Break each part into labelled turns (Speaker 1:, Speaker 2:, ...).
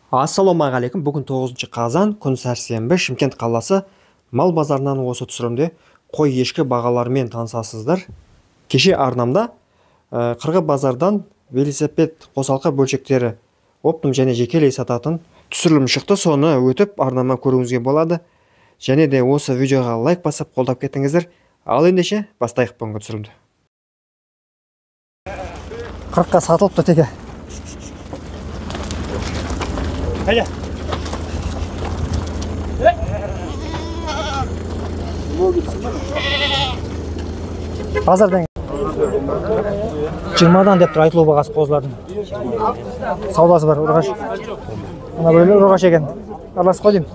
Speaker 1: Ассалаумағалейкум. Бүгін 9 қазан, күн сәрсенбі, Шымкент қаласы мал базарынан осы түсірімде қой ешкі бағаларымен танысасыздар. Кеше арнамда қырғы базардан велосипед қосалқы бөлшектері оптым және жекелей сататын түсірілім шықты. Соны өтіп арнама көруіңізге болады. Және де осы видеоға лайк басып қолдап кетіңіздер. Ал ендеше бастайық бүгінгі түсірімді. 40-қа сатылыпты теке. Haydi. Pazardan 20'dan деп тұр айтылу бағасы қозылардың. Саудасы бар, ұрғаш. Ана бөлі ұрғаш екен. Араласып қой деймін.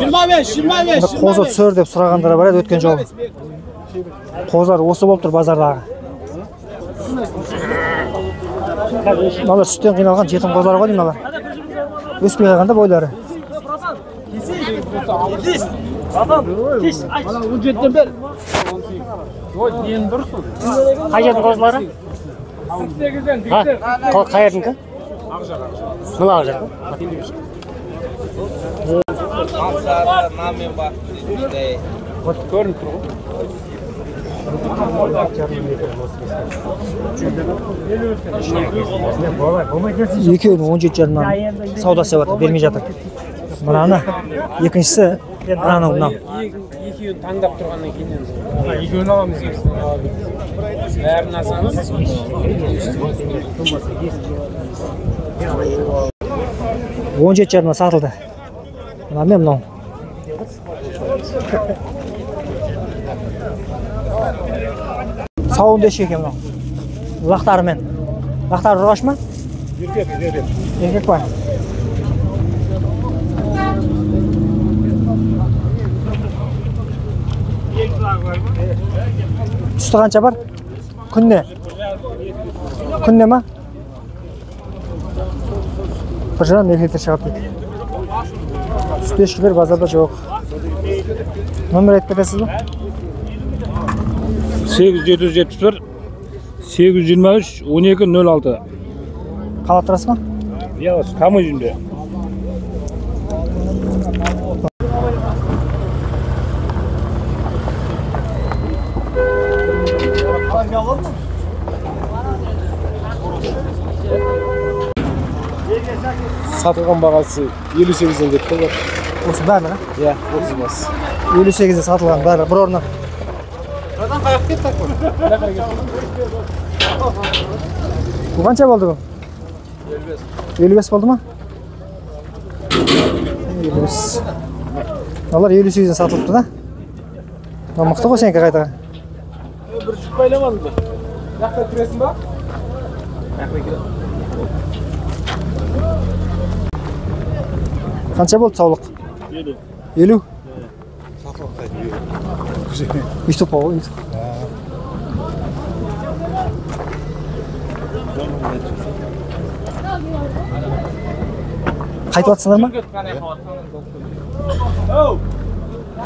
Speaker 1: 25. Қозы түсір деп сұрағандары бар еді өткен жолы. Қозылар осы болып тұр базардағы. Мыналар сүттен қиналған жетім қозылар ғой деймін мыналар. Өспей қалғанда бойлары. Қай жердің қозылары? Қай жердіңкі? Мына ақ жақ. Көрініп тұр ғой. Екеуінің 17 жарынан саудасы бар, бермей жатыр. Мынаны, екіншісі мынаны мынау.
Speaker 2: Екеуін таңдап тұрғаннан кейін екеуін аламыз. Бәрін алсаңыз.
Speaker 1: 17 жарынан сатылды. Мына мен мынау. Сауын деші екен мынау. Лақтарымен. Лақтар ұрғаш ма? Еркек бар. Түсті қанша бар? Күнне? Күнне ма? Бір жарам 2 литр шығып кетті. Түсті ешкілер базарда жоқ. Номер айтып кетесіз бі?
Speaker 2: 8771 823 1206.
Speaker 1: Қала тұрасыз ма?
Speaker 2: Я камы жүнде. Сатылған бағасы 58-ден кетті бар.
Speaker 1: Осы бәрі?
Speaker 2: Иә, 30 бас.
Speaker 1: 58-де сатылған бәрі бір орнынан. Bu қанша болды бұл? 55 болды ма? 55. Олар 58-ден сатылыпты да? Мықты ғой сенікі қайтаға?
Speaker 2: Бір жүк байламадым ба? Жақта кіресің ба?
Speaker 1: Қанша болды саулық?
Speaker 2: 50.
Speaker 1: 50? Үйтіп қой, үйтіп. Қайтып атсыңдар ма?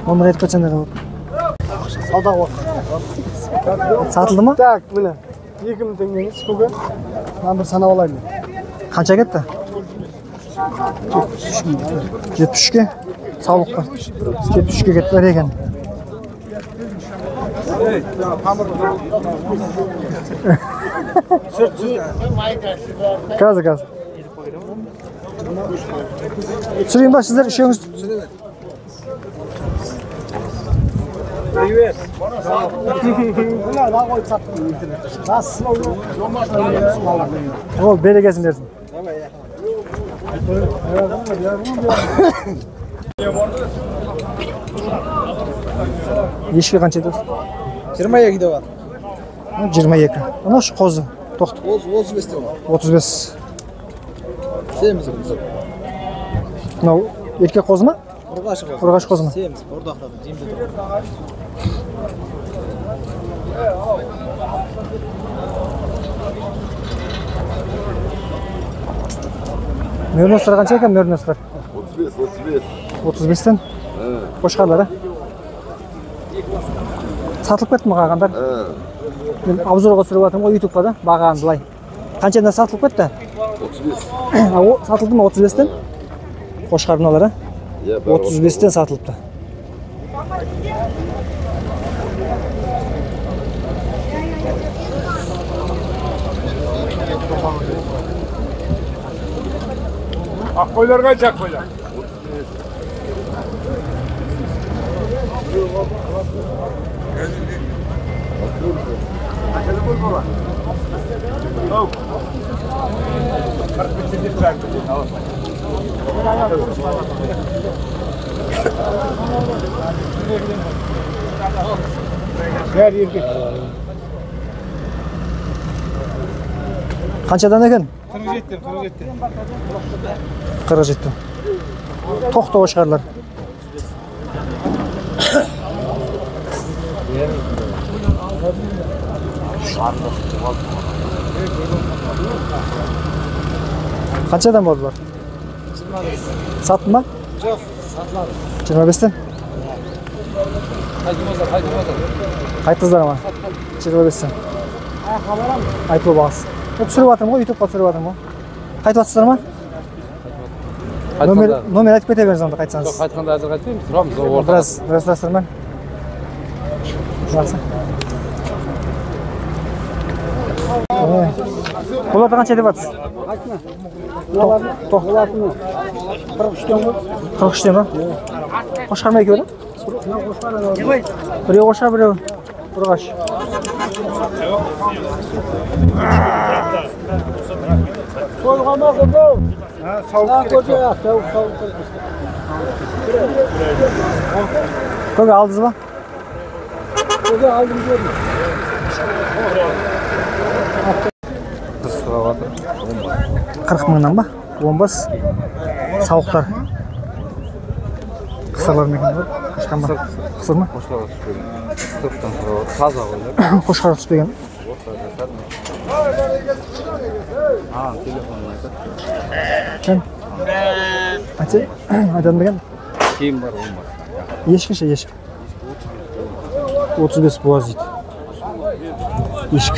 Speaker 1: Номер айтып кетсеңдер ғой. Сауда ғой. Сатылды ма?
Speaker 3: Так, міне. 2000 теңгеңіз көге. Мен бір санап алайын.
Speaker 1: Қанша кетті? 73-ке? Саулыққа. 73-ке кетті бар екен. Қазір. Түсірейін ба сіздер үшеуіңіз?
Speaker 2: Привет.
Speaker 1: Ол берекесіндерсің. Ешкі қанша еді?
Speaker 3: 22 де бар.
Speaker 1: 22. Ана ұшы қозы. Тоқты.
Speaker 3: 35 де бар.
Speaker 1: 35.
Speaker 3: Семіз.
Speaker 1: Мынау еркек қозы ма? Ұрғаш қозы ма?
Speaker 3: Семіз. Ордақта жемді де.
Speaker 1: Мөрнөстер қанша екен мөрнөстер?
Speaker 4: 35.
Speaker 1: 35-тен? Қошқарлары? Сатылып кетті ме қағандар? Мен обзорға түсіріп жатырмын ғой ютубқа да, бағаны былай. Qanchadan satılib ketdi?
Speaker 4: 35.
Speaker 1: O satildimi 35 dan? Qo'shqarnolar, 35 dan satılibdi.
Speaker 2: Akkoylar kaç akkoylar? Ver yerge.
Speaker 1: Qanchadan ekan?
Speaker 2: 47.
Speaker 1: 47. To'xta qo'shqarlar. Qanchadan bordilar? Satdingmi?
Speaker 2: Yo'q, satmadim.
Speaker 1: 25 dan? Qaytdingizlarmi? 25 dan. Aytib bo'g'asiz. Tushirib YouTube'ga tushirib Qaytyapsizlarmi? Nomer aytib ketaversangiz onda qaytsangiz.
Speaker 2: Yo'q, qaytganda hozir qaytmaymiz. Turamiz.
Speaker 1: Biraz dasturman. Yaxshi. Bularni qancha deyapsiz?
Speaker 3: Bularni 43 dan.
Speaker 1: 43 danmi? Qo'shqarma ikkovi? Biri qo'shqa, biri urg'ash.
Speaker 3: So'lg'ama qo'ydi. Ha, sovuq kerak. Sovuq.
Speaker 1: Ko'ga oldingizmi?
Speaker 3: Ko'ga oldim dedi.
Speaker 4: Sıravatır.
Speaker 1: 40 mingdanmi? Bombas. Sovuqlar. Qisqalar mekanlar. Qisqami? Qisqami?
Speaker 4: Qo'shlar tushgan. 40 dan sıravatır. Taza qo'ylar.
Speaker 1: Qo'shqar tushgan.
Speaker 4: Ha, telefonla aytadi.
Speaker 1: Kim? Aytadigan.
Speaker 4: Kiyim var, olmaz.
Speaker 1: Eshik. 35 boğaz yedi. Eshik.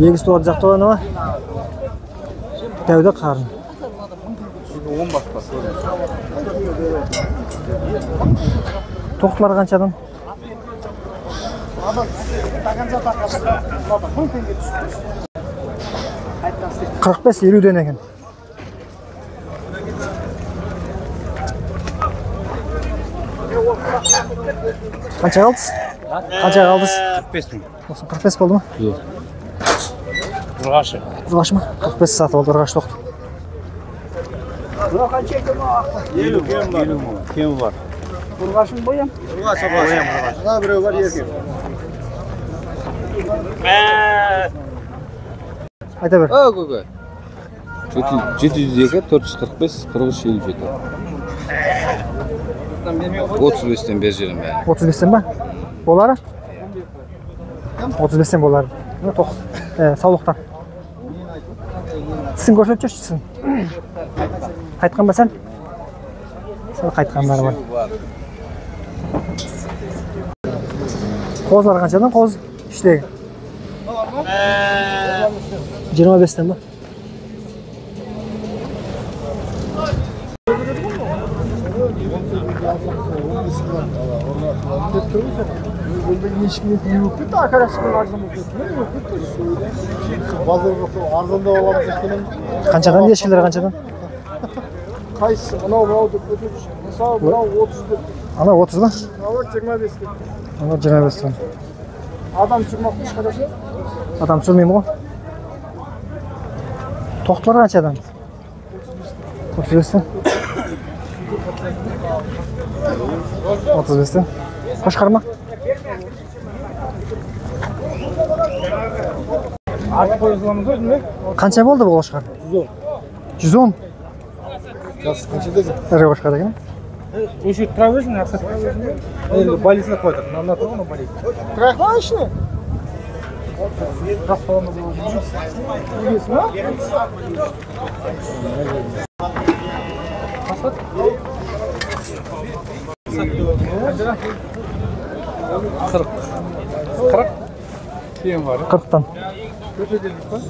Speaker 1: Yegis to'g'ri jaqda nima? Davda qarn.
Speaker 4: 10 baspas.
Speaker 1: To'qlar qanchadan? Qirq besh 50 dan ekan. Qancha qaldingiz? Qancha qaldingiz?
Speaker 2: 45 ming.
Speaker 1: 45 bo'ldimi?
Speaker 4: Yo'q.
Speaker 1: Urg'ashmi? 45 sotib oldi, urg'ash to'xta.
Speaker 2: Kim var?
Speaker 3: Urg'ashim bo'yam.
Speaker 2: Urg'ash.
Speaker 3: Ha, birov var yerga.
Speaker 1: Ayta ber.
Speaker 4: Ha, qo'y. 700 445 43 57. 35 dan bereceğim yani.
Speaker 1: 35 dan mi? Bo'lar? 35 dan bo'lar. To'xta. Sog'liqdan. Sizin ko'rsatuvchisin. Qaytqanmi sen? Sen qaytqanlar bor. Qo'zlar qanchadan? Qo'z ishdagi. 25 danmi? Qanchadan deyishinglar qanchadan?
Speaker 3: Qaysi? Ana deb o'tib. Misol bilan 30 deb.
Speaker 1: Ana 30 mi?
Speaker 3: Ana 25 deb.
Speaker 1: Ana 25 dan.
Speaker 3: Adam sürmoqmish qarashi.
Speaker 1: Adam sürmeymi? To'xtlar qanchadan? 35 dan. 35 dan. Qo'shqarma?
Speaker 3: Artık qo'yizamiz o'zmi?
Speaker 1: Qancha bo'ldi bu qo'shqar? 110.
Speaker 3: Kas qancha dedi?
Speaker 1: Iri qo'shqar ekan.
Speaker 3: O'sha turaversin, narsa. Endi balisini qo'ydik. Namna turgan balis. Turaqman ishni. Qaq qo'yamiz o'zimiz. Bilasizmi? Qasat. 40. Kiyim var.
Speaker 1: 40'tan.
Speaker 3: Kötü dedik var.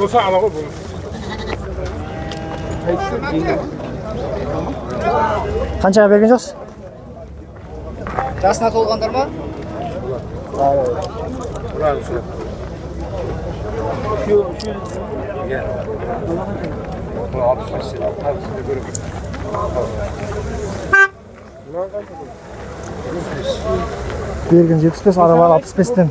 Speaker 3: Olsa alağı bulur.
Speaker 1: Qanchaga bergan jo'qsiz?
Speaker 5: Jasna to'lgandirmi?
Speaker 1: Bergan 75, arabalar 65'ten.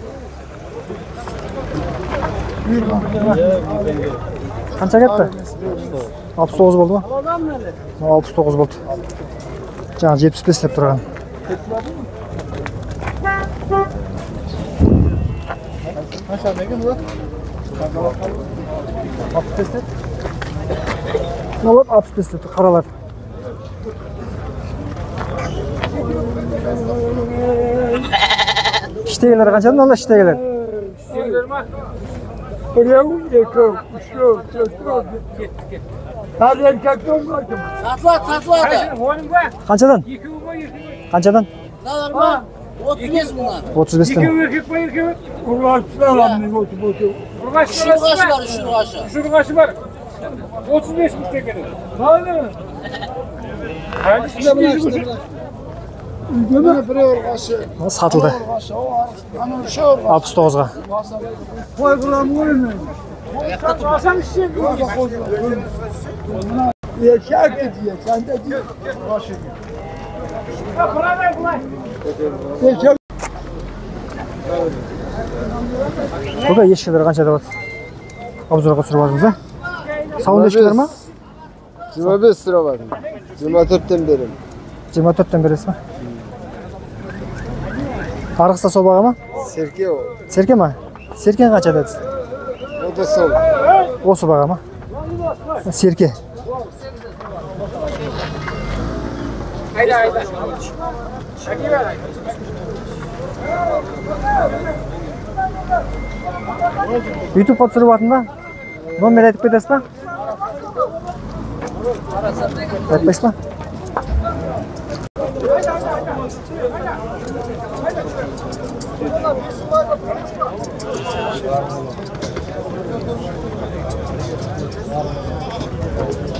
Speaker 1: Qancha ketdi? 69 bo'ldimi? 69 bo'ldi. Жаңа 75 deb turgan. Ne olur 65 deb qaralar. İştegiler qanchadan oldi iştegiler? Qanchadan? Qanchadan?
Speaker 5: Nalarma? 35 bunlar.
Speaker 1: 35 dan.
Speaker 5: Şurgaşı var, şurgaşı.
Speaker 2: Şurgaşı var. 35 mi tekedi? Hayır. Hadi şimdi
Speaker 1: Satıldı. 69'ga. Burada ешкілер қанша деп жатыр? Обзорға түсіріп алдыңыз, а? Сауын ешкілер ма?
Speaker 6: 25 lira var. 24'ten berim.
Speaker 1: 24'ten бересіз ма? Арғыста сол баға ма?
Speaker 6: Serke o.
Speaker 1: Серке ма? Серкен қанша дедіңіз?
Speaker 6: O da sol.
Speaker 1: Осы баға ма? Серке. YouTube'a түсіріп жатырмын ба? Номер айтып кетесіз ба? Айтпайсыз ба?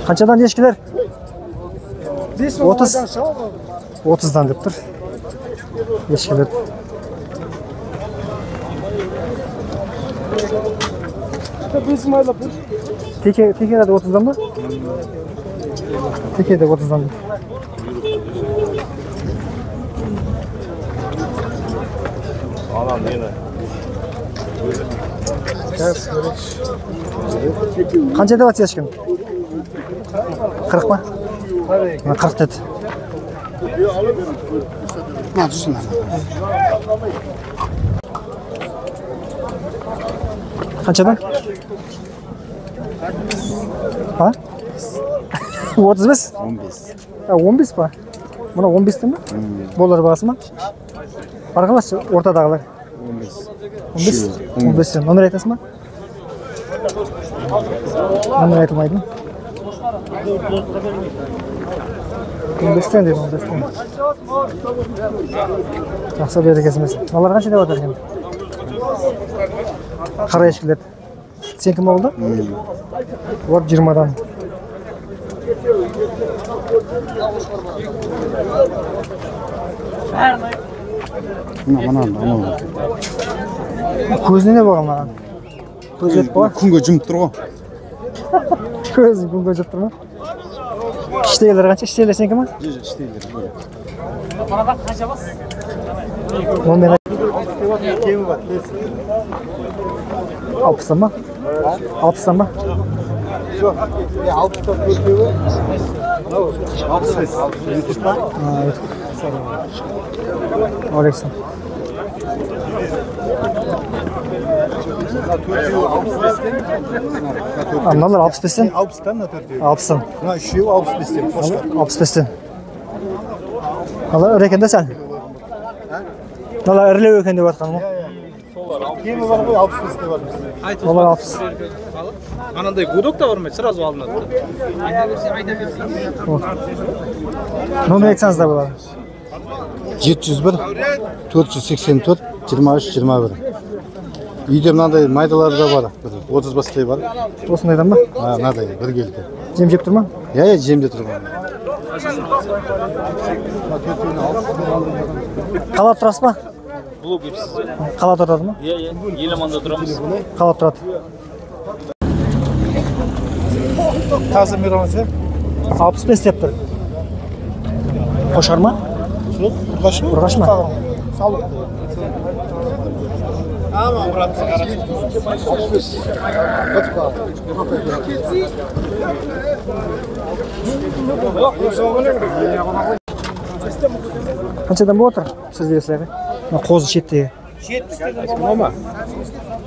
Speaker 1: Қаншадан ешкілер? 30. 30'dan деп тұр. Ешкілер. Теке де 30'dan mı? Teke de 30'dan. Qancha deyapsiz eshkim? 40 mı? 40 dedi. Qanchadan? Ha? 35?
Speaker 6: 15.
Speaker 1: 15 mi? Buna 15 mi? Bollar bağısı mı? Arkadaş ortadağılar. 15. 15. Nomer aytasız mı? Nomer aytılmaydı mı? 15'ten dedim, 15'ten. Жақсы бері кезіміз. Олар қанша деп отыр екен? Қара ешкілер. Сен кім oldu? Олар 20'dan. Көзіне не болған маған? Көз өтіп қой?
Speaker 6: Күнге жұмып тұр ғой.
Speaker 1: Көзі күнге өтіп тұр ма? İştegiler қанша? İştegiler сенікі ма?
Speaker 6: Жоқ, іштейлер.
Speaker 1: Номер 60'dan mı? 60'dan mı?
Speaker 6: 60'dan көртеуі. 65. YouTube'da.
Speaker 1: Aleyküm. Anlarlar 65'ten.
Speaker 6: 60'dan da törtüyor.
Speaker 1: 60'dan.
Speaker 6: Buna üçüyor 65'ten.
Speaker 1: 65'ten.
Speaker 7: Алар ыр экен да сәл. Алар ырылау экен деп аткан го.
Speaker 6: Кеми бар ғой 65 те бар бізде.
Speaker 7: Алар 60.
Speaker 3: Анандай гудок да бармайды, сразу алынады.
Speaker 7: Номер айтсаңыз да болады.
Speaker 6: 701 484 23 21. Үйде мынандай майдалар да бар. 30 бастай бар.
Speaker 7: Осындайдан ба?
Speaker 6: Мынадай бір келді.
Speaker 7: Жем жеп тұр ма?
Speaker 6: Иә, жемде тұрған.
Speaker 7: Қала тұрасыз ба?
Speaker 3: Блок епсіз.
Speaker 7: Қала тұрады ма?
Speaker 3: Иә, Еламанда тұрамыз.
Speaker 7: Қала тұрады.
Speaker 3: Таза мейрамыз,
Speaker 7: 65 деп тұр. Қошар ма?
Speaker 3: Ұрғаш ма?
Speaker 7: Ұрғаш ма?
Speaker 3: Салып.
Speaker 7: Қаншадан болып отыр? Сіз бересіз бе? Қозы шеттегі.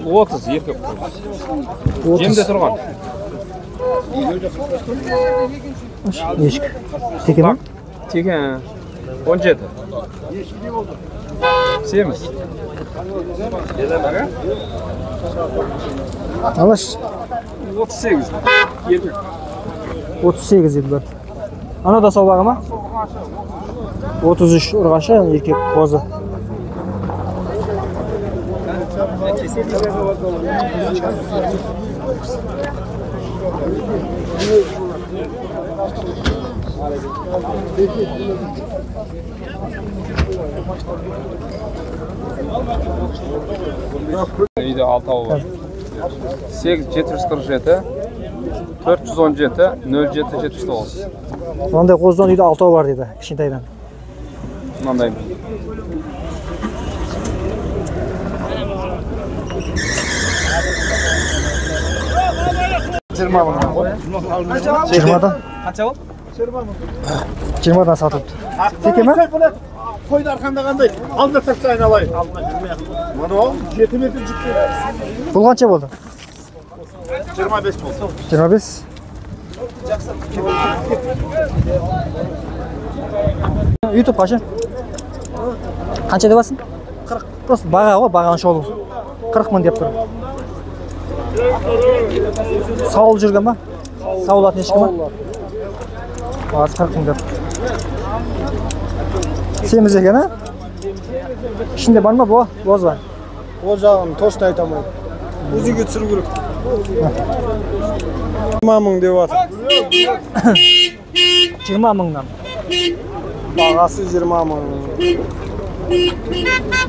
Speaker 4: 30 еркек. Жемде тұрған.
Speaker 7: Ешкі. Теке ма?
Speaker 4: Теке 17. Семіз.
Speaker 7: Алаш.
Speaker 4: 38. Еркек.
Speaker 7: 38 еді бәрді. Ана да саулағы ма? 33 ұрғашы, еркек қозы.
Speaker 4: Үйде 6 ау бар. 8 747 417 07 79.
Speaker 7: Ондай қоздан үйде 6 бар дейді, кішкентайдан.
Speaker 4: Мынандай.
Speaker 7: Жиырмадан?
Speaker 3: Қанша бол?
Speaker 7: 20-дан сатыпты. Теке ма?
Speaker 6: Қойды арқанда қандай? Алдына тақса айналайын. Мынау 7 метр жүкті.
Speaker 7: Бұл қанша болды?
Speaker 6: 25 болды.
Speaker 7: 25. YouTube қанша? Қанша деп басын? 40. Просто баға ғой, бағаны шолу. 40 мың деп тұр. Саул жүрген ба? Саулатын ешкі ма? Аз 40 мың деп. Семіз екен, а? Ішінде бар ма бұл? Боз ба?
Speaker 6: Ол жағын точно айтамын. Өзіге түсіру керек. 20 мың деп жатыр.
Speaker 7: 20 мыңнан.
Speaker 6: Бағасы 20 мың.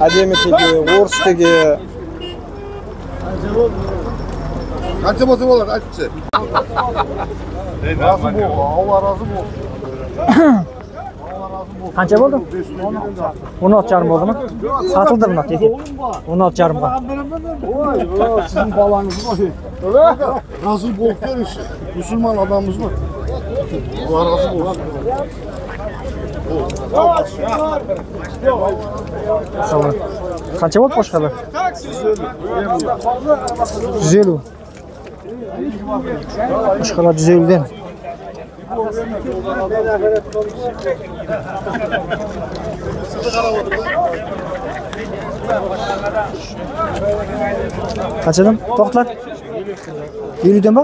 Speaker 6: Әдемі теге, орыс теге. Қанша болса болады, айтшы. Разы бол, Алла разы бол.
Speaker 7: Қанша болды? 16 жарым болды ма? Сатылды мына теке. 16 жарымға.
Speaker 6: Sizin балаңыз ғой. Разы болып беріңізші. Мұсылман адамымыз ғой. Алла разы болсын.
Speaker 7: Қанша болды қошқарлар? 150. Қошқарлар 150-ден. Қаншадан? Тоқтылар? 50-ден ба?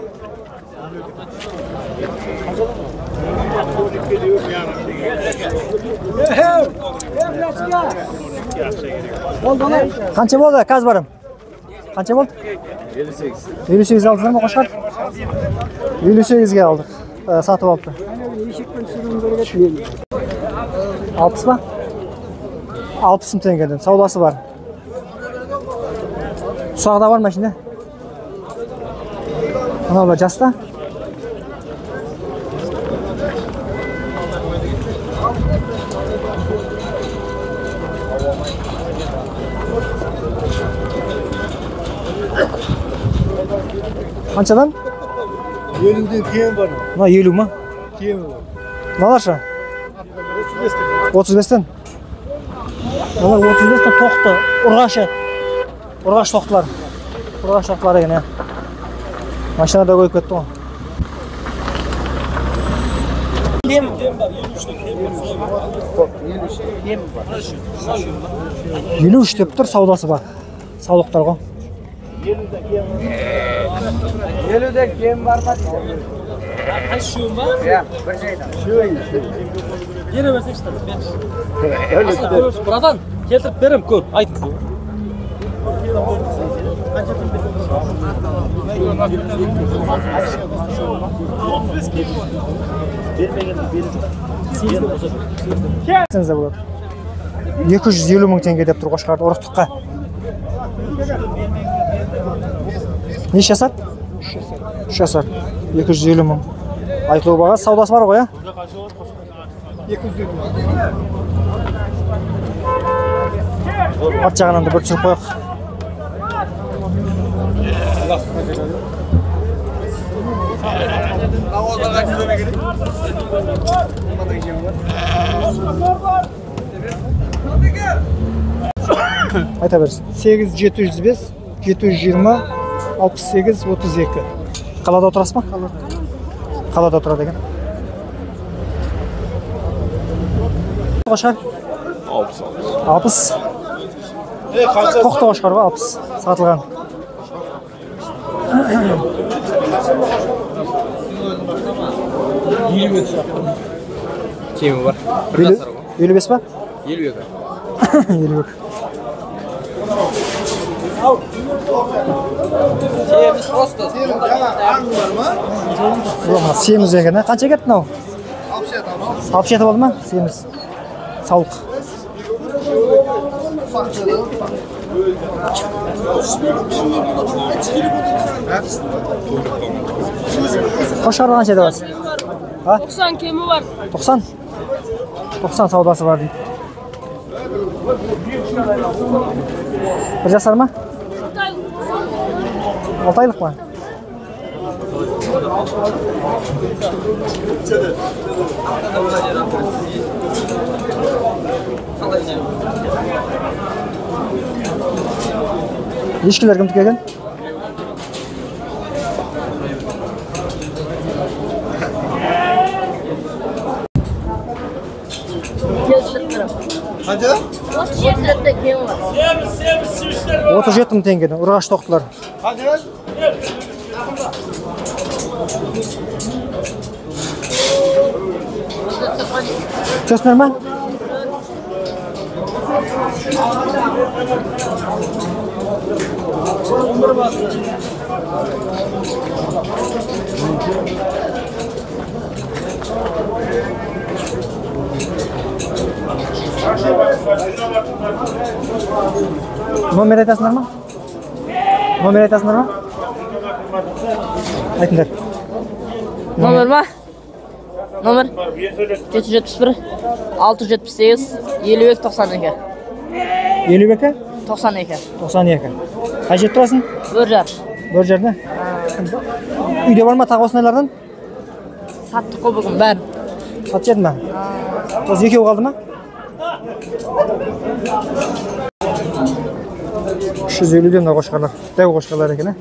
Speaker 7: Қанша болды? Қаз барым. Қанша болды? 58. 58 алдыңыздар ма қошқар? 58-ге алдық. Сатып алыпты. 60 ба? 60 мың теңгеден. Саудасы бар. Тұсағы да бар ма ішінде? Мынау жаста. Қаншадан?
Speaker 6: 50-ден кем бар.
Speaker 7: Мына 50 ма?
Speaker 6: Кем бар.
Speaker 7: Мыналарша? 35-тен. Мыналар 35-тен тоқты. Ұрғашы. Ұрғаш тоқтылар. Ұрғаш тоқтылар екен, ә. Машинада қойып кетті ғой. %53 dep tur, savdosi bor. Sog'liqlar qo'y.
Speaker 2: Yeluda kem barma.
Speaker 5: Shumi?
Speaker 2: Ya, bir joyda.
Speaker 5: Yana bersa ishlatadi. Bratan, keltirib berim ko'r, ayt.
Speaker 7: Sizga bo'ladi. 250 ming tenge deb tur qo'shqardi urug'liqqa. Necha sat? 3 sat. 250 ming. Aytlo baga savdosi bor qo'ya. 250. Orchag'ini bir tushirib qo'yaq. Ayta bersin. 8705 720 68 32. Qalada o'tirasizmi? Qalada o'tiradi ekan. Qo'shar. 60. To'xta qo'shar va 60. Sotilgan.
Speaker 4: Kemi bor?
Speaker 7: 55 mi?
Speaker 4: 50 ga.
Speaker 7: 50.
Speaker 5: Semiz prosto.
Speaker 7: Ulan semiz ekan. Qancha ketdi bu? 67 bo'ldimi? Semiz. Sovuq. Qo'shar qancha deyapsiz? Ha?
Speaker 8: 90 kemi var.
Speaker 7: 90. 90 savdosi bor deydi. Bir jasarmi? 6 oylikmi? Ешкілер кім тікеген?
Speaker 6: Hadi.
Speaker 7: 37 мың теңгеден ұрғаш тоқтылар.
Speaker 6: Hadi.
Speaker 7: Çözünür mü? Nomer aytasınlar mı? Nomer aytasınlar mı? Aytınlar.
Speaker 8: Nomer mi? Nomer 771 678 52 92.
Speaker 7: 52?
Speaker 8: 92.
Speaker 7: 92. Kaç turasın?
Speaker 8: Börjar.
Speaker 7: Börjarda. Uyda var mı tağosnalardan?
Speaker 8: Sattık o bugün ben.
Speaker 7: Satacak mı? O zeki kaldı mı? 350 diyorum da koşkarlar. Dev koşkarlar ekine.